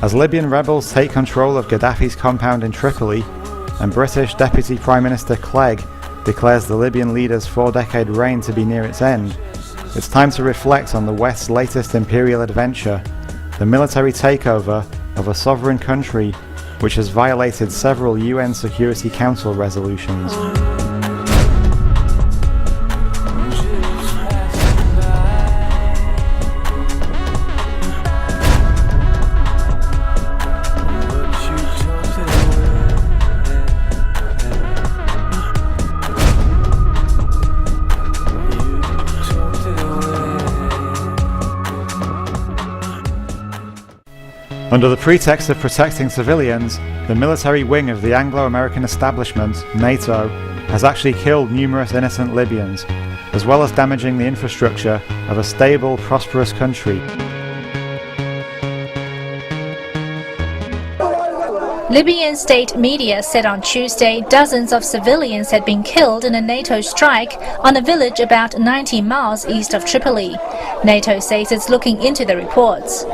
As Libyan rebels take control of Gaddafi's compound in Tripoli, and British Deputy Prime Minister Clegg declares the Libyan leader's 4-decade reign to be near its end, it's time to reflect on the West's latest imperial adventure, the military takeover of a sovereign country which has violated several UN Security Council resolutions. Under the pretext of protecting civilians, the military wing of the Anglo-American establishment, NATO, has actually killed numerous innocent Libyans, as well as damaging the infrastructure of a stable, prosperous country. Libyan state media said on Tuesday dozens of civilians had been killed in a NATO strike on a village about 90 miles east of Tripoli. NATO says it's looking into the reports.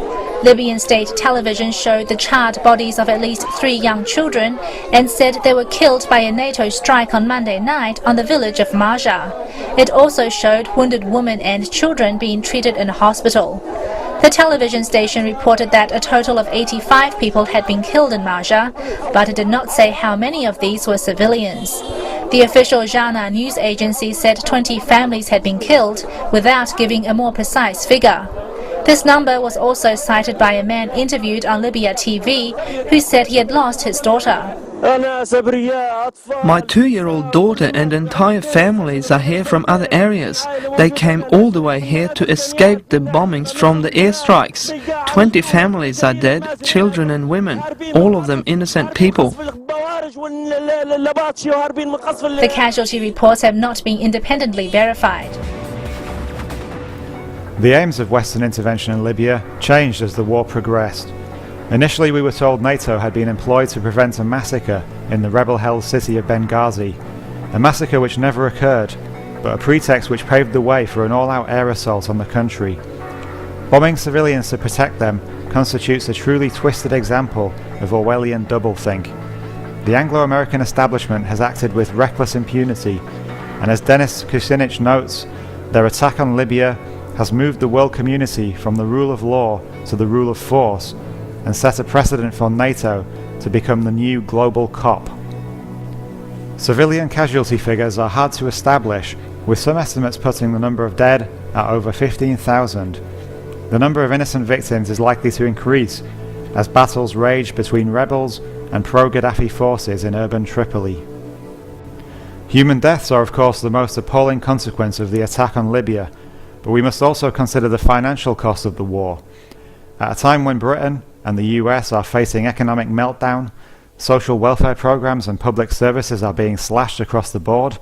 Libyan state television showed the charred bodies of at least 3 young children and said they were killed by a NATO strike on Monday night on the village of Marja. It also showed wounded women and children being treated in a hospital. The television station reported that a total of 85 people had been killed in Marja, but it did not say how many of these were civilians. The official Jana news agency said 20 families had been killed, without giving a more precise figure. This number was also cited by a man interviewed on Libya TV who said he had lost his daughter. My 2-year-old daughter and entire families are here from other areas. They came all the way here to escape the bombings from the airstrikes. 20 families are dead, children and women, all of them innocent people. The casualty reports have not been independently verified. The aims of Western intervention in Libya changed as the war progressed. Initially, we were told NATO had been employed to prevent a massacre in the rebel-held city of Benghazi, a massacre which never occurred, but a pretext which paved the way for an all-out air assault on the country. Bombing civilians to protect them constitutes a truly twisted example of Orwellian doublethink. The Anglo-American establishment has acted with reckless impunity, and as Denis Kucinich notes, their attack on Libya has moved the world community from the rule of law to the rule of force and set a precedent for NATO to become the new global cop. Civilian casualty figures are hard to establish, with some estimates putting the number of dead at over 15,000. The number of innocent victims is likely to increase as battles rage between rebels and pro-Gaddafi forces in urban Tripoli. Human deaths are of course the most appalling consequence of the attack on Libya, but we must also consider the financial cost of the war. At a time when Britain and the US are facing economic meltdown, social welfare programs and public services are being slashed across the board,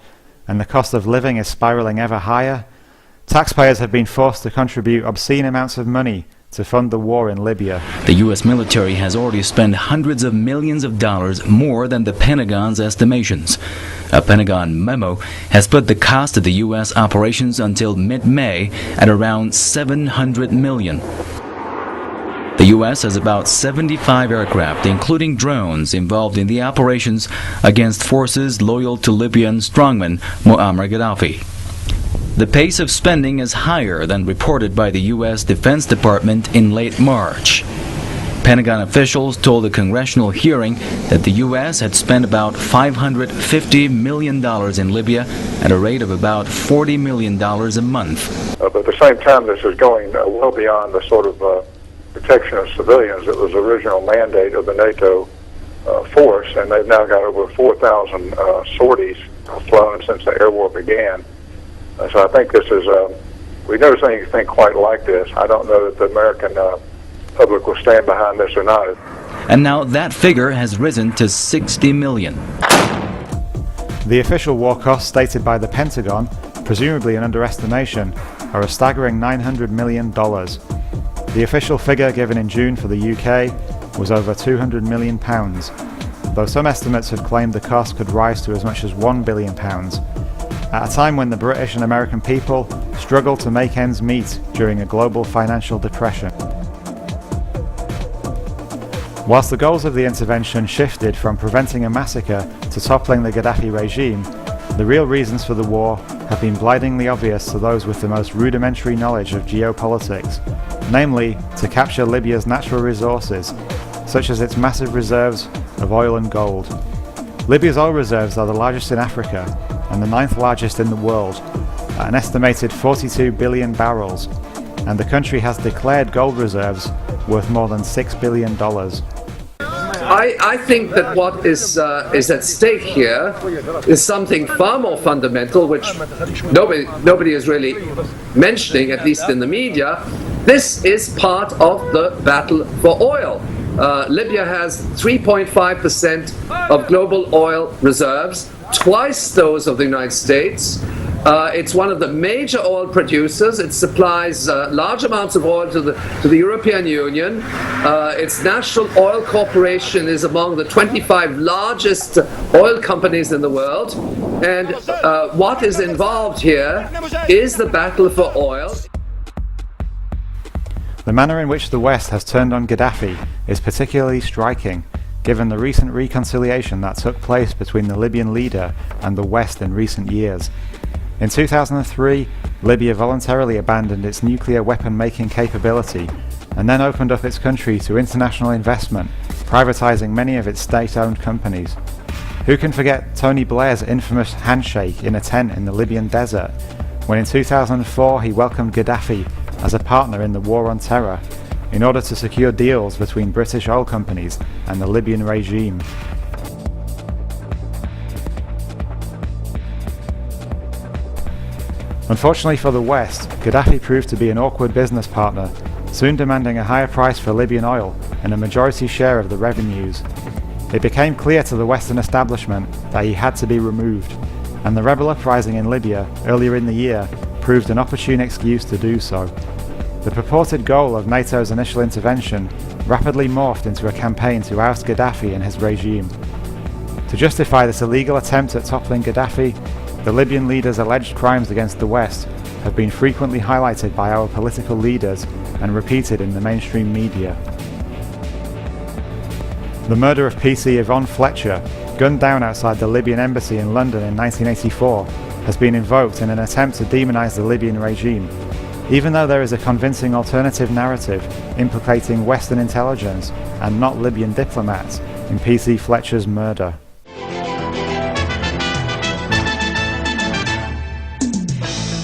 and the cost of living is spiraling ever higher, taxpayers have been forced to contribute obscene amounts of money to fund the war in Libya. The U.S. military has already spent hundreds of millions of dollars more than the Pentagon's estimations. A Pentagon memo has put the cost of the U.S. operations until mid-May at around $700 million. The U.S. has about 75 aircraft, including drones, involved in the operations against forces loyal to Libyan strongman Muammar Gaddafi. The pace of spending is higher than reported by the U.S. Defense Department in late March. Pentagon officials told a congressional hearing that the U.S. had spent about $550 million in Libya at a rate of about $40 million a month. But at the same time, this is going well beyond the sort of protection of civilians that was the original mandate of the NATO force, and they've now got over 4,000 sorties flown since the air war began. So I think this is, we've never seen anything quite like this. I don't know that the American public will stand behind this or not. And now that figure has risen to 60 million. The official war costs stated by the Pentagon, presumably an underestimation, are a staggering $900 million. The official figure given in June for the UK was over £200 million, though some estimates have claimed the cost could rise to as much as £1 billion, at a time when the British and American people struggle to make ends meet during a global financial depression. Whilst the goals of the intervention shifted from preventing a massacre to toppling the Gaddafi regime, the real reasons for the war have been blindingly obvious to those with the most rudimentary knowledge of geopolitics, namely to capture Libya's natural resources, such as its massive reserves of oil and gold. Libya's oil reserves are the largest in Africa and the 9th largest in the world, at an estimated 42 billion barrels, and the country has declared gold reserves worth more than $6 billion. I think that what is at stake here is something far more fundamental, which nobody is really mentioning, at least in the media. This is part of the battle for oil. Libya has 3.5% of global oil reserves, twice those of the United States. It's one of the major oil producers. It supplies large amounts of oil to the European Union. Its National Oil Corporation is among the 25 largest oil companies in the world. And what is involved here is the battle for oil. The manner in which the West has turned on Gaddafi is particularly striking, given the recent reconciliation that took place between the Libyan leader and the West in recent years. In 2003, Libya voluntarily abandoned its nuclear weapon-making capability and then opened up its country to international investment, privatizing many of its state-owned companies. Who can forget Tony Blair's infamous handshake in a tent in the Libyan desert, when in 2004 he welcomed Gaddafi as a partner in the war on terror, in order to secure deals between British oil companies and the Libyan regime. Unfortunately for the West, Gaddafi proved to be an awkward business partner, soon demanding a higher price for Libyan oil and a majority share of the revenues. It became clear to the Western establishment that he had to be removed, and the rebel uprising in Libya earlier in the year proved an opportune excuse to do so. The purported goal of NATO's initial intervention rapidly morphed into a campaign to oust Gaddafi and his regime. To justify this illegal attempt at toppling Gaddafi, the Libyan leader's alleged crimes against the West have been frequently highlighted by our political leaders and repeated in the mainstream media. The murder of PC Yvonne Fletcher, gunned down outside the Libyan embassy in London in 1984, has been invoked in an attempt to demonize the Libyan regime, even though there is a convincing alternative narrative implicating Western intelligence and not Libyan diplomats in PC Fletcher's murder.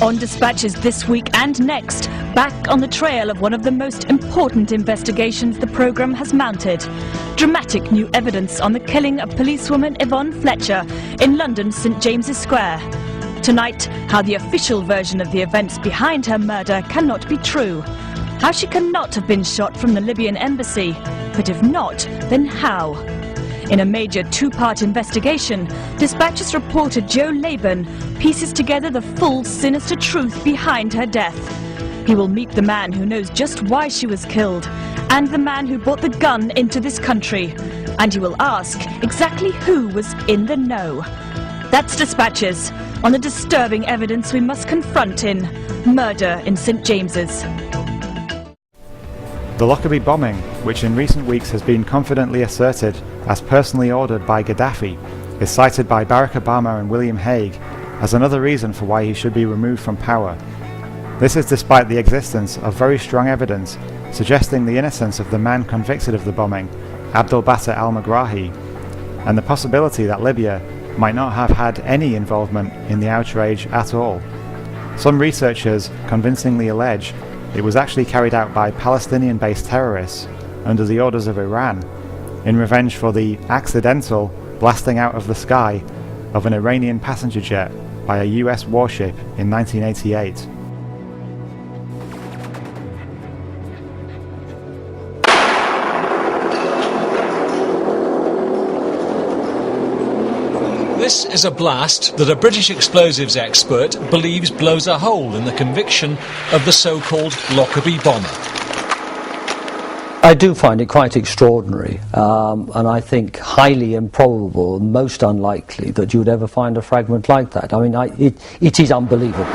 On Dispatches this week and next, back on the trail of one of the most important investigations the programme has mounted. Dramatic new evidence on the killing of policewoman Yvonne Fletcher in London's St James's Square. Tonight, how the official version of the events behind her murder cannot be true. How she cannot have been shot from the Libyan embassy. But if not, then how? In a major two-part investigation, Dispatches reporter Joe Laban pieces together the full sinister truth behind her death. He will meet the man who knows just why she was killed, and the man who brought the gun into this country. And he will ask exactly who was in the know. That's Dispatches, on the disturbing evidence we must confront in Murder in St James's. The Lockerbie bombing, which in recent weeks has been confidently asserted as personally ordered by Gaddafi, is cited by Barack Obama and William Hague as another reason for why he should be removed from power. This is despite the existence of very strong evidence suggesting the innocence of the man convicted of the bombing, Abdel Batter al-Megrahi, and the possibility that Libya might not have had any involvement in the outrage at all. Some researchers convincingly allege it was actually carried out by Palestinian-based terrorists under the orders of Iran, in revenge for the accidental blasting out of the sky of an Iranian passenger jet by a US warship in 1988. This is a blast that a British explosives expert believes blows a hole in the conviction of the so-called Lockerbie bomber. I do find it quite extraordinary, and I think highly improbable, most unlikely that you would ever find a fragment like that. I mean, it is unbelievable.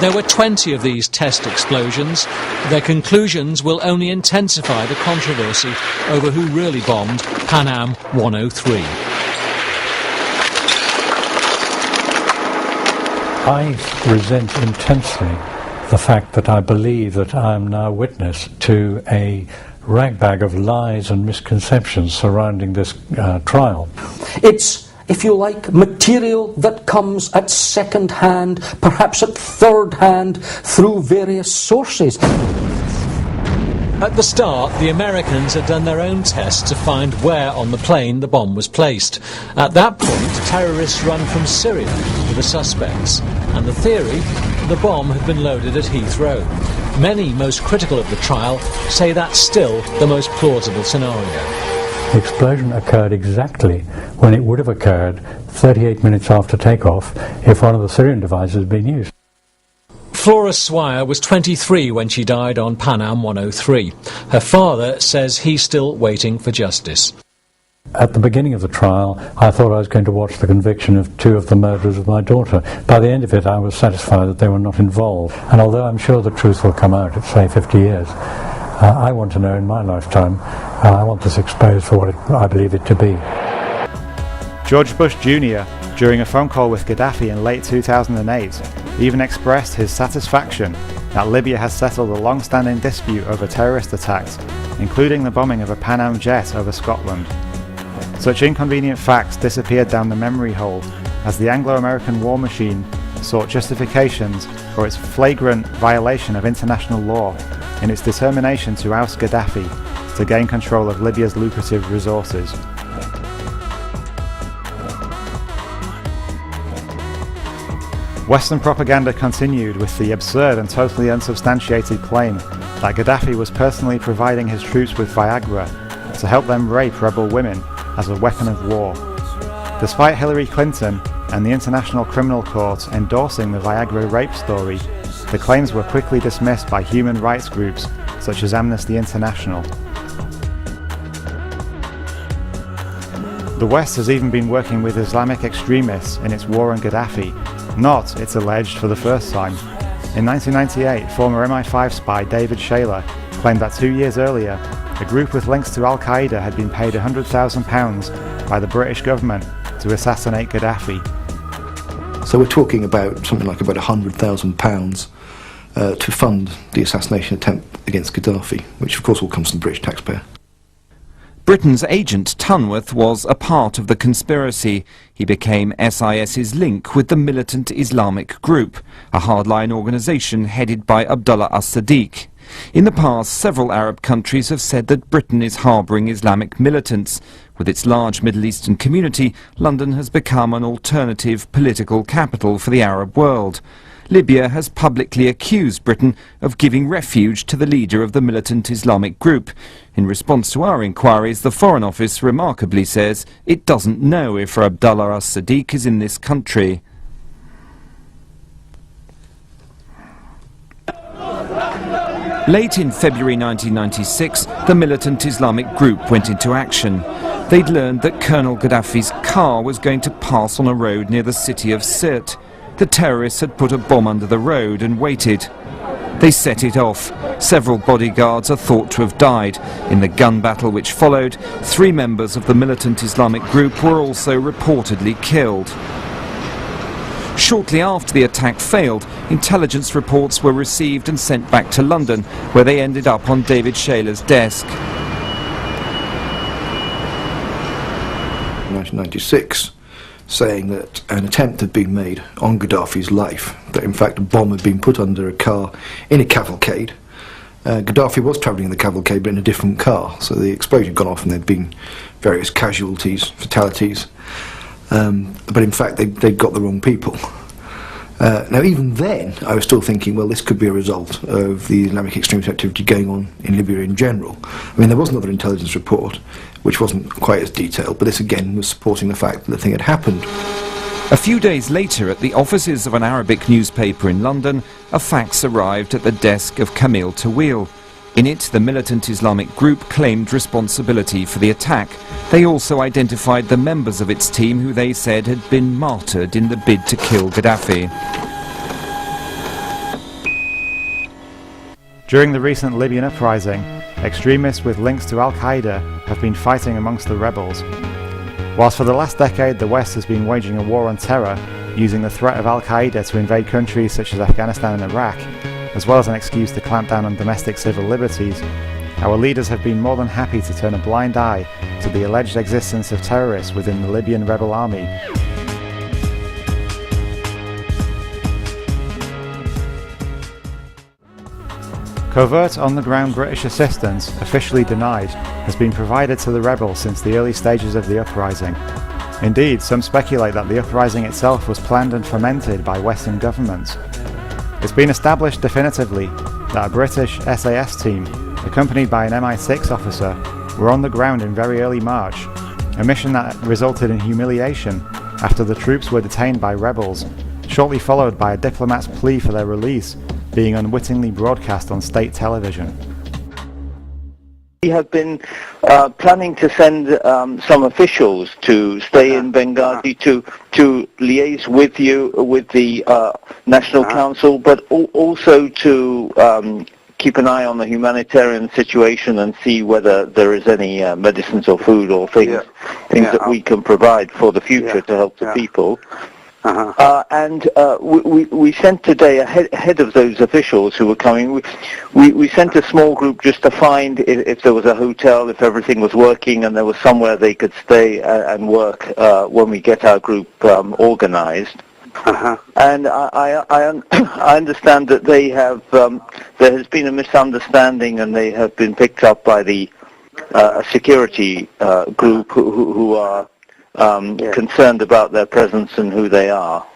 There were 20 of these test explosions. Their conclusions will only intensify the controversy over who really bombed Pan Am 103. I resent intensely the fact that I believe that I am now witness to a ragbag of lies and misconceptions surrounding this trial. It's, if you like, material that comes at second hand, perhaps at third hand, through various sources. At the start, the Americans had done their own tests to find where on the plane the bomb was placed. At that point, terrorists run from Syria with the suspects, and the theory, the bomb had been loaded at Heathrow. Many, most critical of the trial, say that's still the most plausible scenario. The explosion occurred exactly when it would have occurred 38 minutes after takeoff if one of the Syrian devices had been used. Flora Swire was 23 when she died on Pan Am 103. Her father says he's still waiting for justice. At the beginning of the trial, I thought I was going to watch the conviction of 2 of the murderers of my daughter. By the end of it, I was satisfied that they were not involved. And although I'm sure the truth will come out at, say, 50 years, I want to know in my lifetime, I want this exposed for what I believe it to be. George Bush Jr., during a phone call with Gaddafi in late 2008, even expressed his satisfaction that Libya has settled a long-standing dispute over terrorist attacks, including the bombing of a Pan Am jet over Scotland. Such inconvenient facts disappeared down the memory hole as the Anglo-American war machine sought justifications for its flagrant violation of international law in its determination to oust Gaddafi to gain control of Libya's lucrative resources. Western propaganda continued with the absurd and totally unsubstantiated claim that Gaddafi was personally providing his troops with Viagra to help them rape rebel women as a weapon of war. Despite Hillary Clinton and the International Criminal Court endorsing the Viagra rape story, the claims were quickly dismissed by human rights groups such as Amnesty International. The West has even been working with Islamic extremists in its war on Gaddafi, not, it's alleged, for the first time. In 1998, former MI5 spy David Shayler claimed that 2 years earlier, a group with links to Al-Qaeda had been paid £100,000 by the British government to assassinate Gaddafi. So we're talking about something like about £100,000 to fund the assassination attempt against Gaddafi, which of course all comes from the British taxpayer. Britain's agent Tunworth was a part of the conspiracy. He became SIS's link with the militant Islamic group, a hardline organisation headed by Abdullah as-Sadiq. In the past, several Arab countries have said that Britain is harbouring Islamic militants. With its large Middle Eastern community, London has become an alternative political capital for the Arab world. Libya has publicly accused Britain of giving refuge to the leader of the militant Islamic group. In response to our inquiries, the Foreign Office remarkably says it doesn't know if Abdullah as-Sadiq is in this country. Late in February 1996, the militant Islamic group went into action. They'd learned that Colonel Gaddafi's car was going to pass on a road near the city of Sirte. The terrorists had put a bomb under the road and waited. They set it off. Several bodyguards are thought to have died. In the gun battle which followed, 3 members of the militant Islamic group were also reportedly killed. Shortly after the attack failed, intelligence reports were received and sent back to London, where they ended up on David Shayler's desk. In 1996, saying that an attempt had been made on Gaddafi's life, that in fact a bomb had been put under a car in a cavalcade. Gaddafi was travelling in the cavalcade but in a different car, so the explosion had gone off and there'd been various casualties, fatalities, but in fact they'd got the wrong people. Now even then I was still thinking, well, this could be a result of the Islamic extremist activity going on in Libya in general. I mean, there was another intelligence report which wasn't quite as detailed, but this again was supporting the fact that the thing had happened. A few days later, at the offices of an Arabic newspaper in London, a fax arrived at the desk of Camille Tawil. In it, the militant Islamic group claimed responsibility for the attack. They also identified the members of its team who they said had been martyred in the bid to kill Gaddafi. During the recent Libyan uprising, extremists with links to Al-Qaeda have been fighting amongst the rebels. Whilst for the last decade the West has been waging a war on terror, using the threat of Al-Qaeda to invade countries such as Afghanistan and Iraq, as well as an excuse to clamp down on domestic civil liberties, our leaders have been more than happy to turn a blind eye to the alleged existence of terrorists within the Libyan rebel army. Covert on-the-ground British assistance, officially denied, has been provided to the rebels since the early stages of the uprising. Indeed, some speculate that the uprising itself was planned and fomented by Western governments. It's been established definitively that a British SAS team, accompanied by an MI6 officer, were on the ground in very early March, a mission that resulted in humiliation after the troops were detained by rebels, shortly followed by a diplomat's plea for their release being unwittingly broadcast on state television. We have been planning to send some officials to stay in Benghazi to liaise with you, with the National Council, but also to keep an eye on the humanitarian situation and see whether there is any medicines or food or things that we can provide for the future to help the people. And we sent today, ahead of those officials who were coming, we sent a small group just to find if there was a hotel, if everything was working, and there was somewhere they could stay and work when we get our group organized. And I understand that they have there has been a misunderstanding, and they have been picked up by the security group who are concerned about their presence and who they are.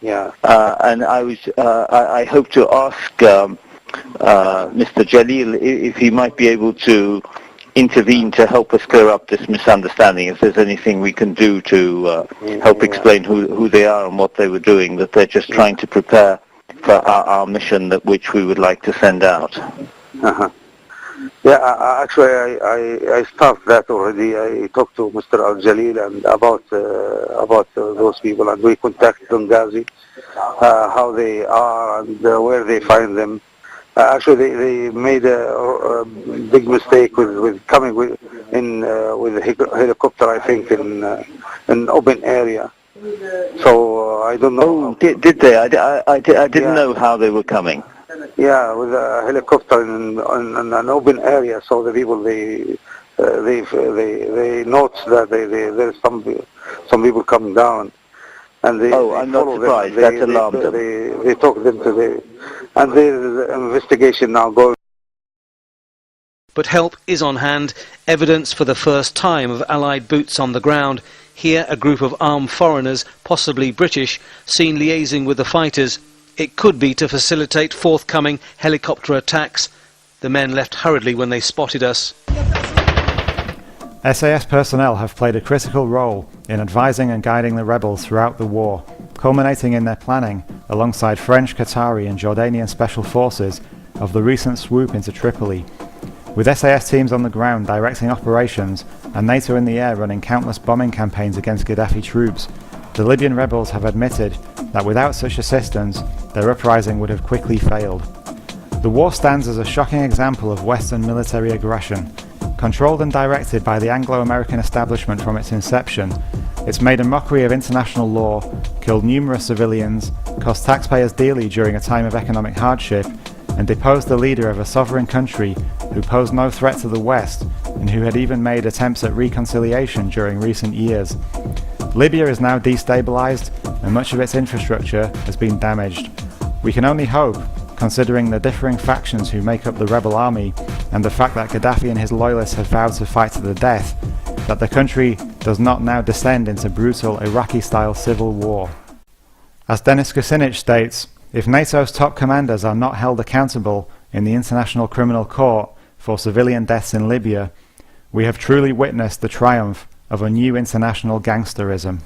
And I hope to ask Mr. Jalil if he might be able to intervene to help us clear up this misunderstanding, if there's anything we can do to help explain who they are and what they were doing, that they're just trying to prepare for our mission which we would like to send out. Actually, I started that already. I talked to Mr. Al-Jalil and about those people, and we contacted Benghazi, how they are and where they find them. Actually, they made a big mistake with coming with a helicopter, I think, in an open area. So I don't know. Did they? I didn't know how they were coming. Yeah, with a helicopter in an open area, so the people they note that there's some people coming down, and they I'm not surprised. That alarmed them. They talk them to and there's an investigation now going. But help is on hand. Evidence for the first time of Allied boots on the ground. Here, a group of armed foreigners, possibly British, seen liaising with the fighters. It could be to facilitate forthcoming helicopter attacks. The men left hurriedly when they spotted us. SAS personnel have played a critical role in advising and guiding the rebels throughout the war, culminating in their planning, alongside French, Qatari and Jordanian special forces, of the recent swoop into Tripoli. With SAS teams on the ground directing operations and NATO in the air running countless bombing campaigns against Gaddafi troops, the Libyan rebels have admitted that without such assistance, their uprising would have quickly failed. The war stands as a shocking example of Western military aggression. Controlled and directed by the Anglo-American establishment from its inception, it's made a mockery of international law, killed numerous civilians, cost taxpayers dearly during a time of economic hardship, and deposed the leader of a sovereign country who posed no threat to the West and who had even made attempts at reconciliation during recent years. Libya is now destabilized and much of its infrastructure has been damaged. We can only hope, considering the differing factions who make up the rebel army and the fact that Gaddafi and his loyalists have vowed to fight to the death, that the country does not now descend into brutal Iraqi-style civil war. As Denis Kucinich states, if NATO's top commanders are not held accountable in the International Criminal Court for civilian deaths in Libya, we have truly witnessed the triumph of a new international gangsterism.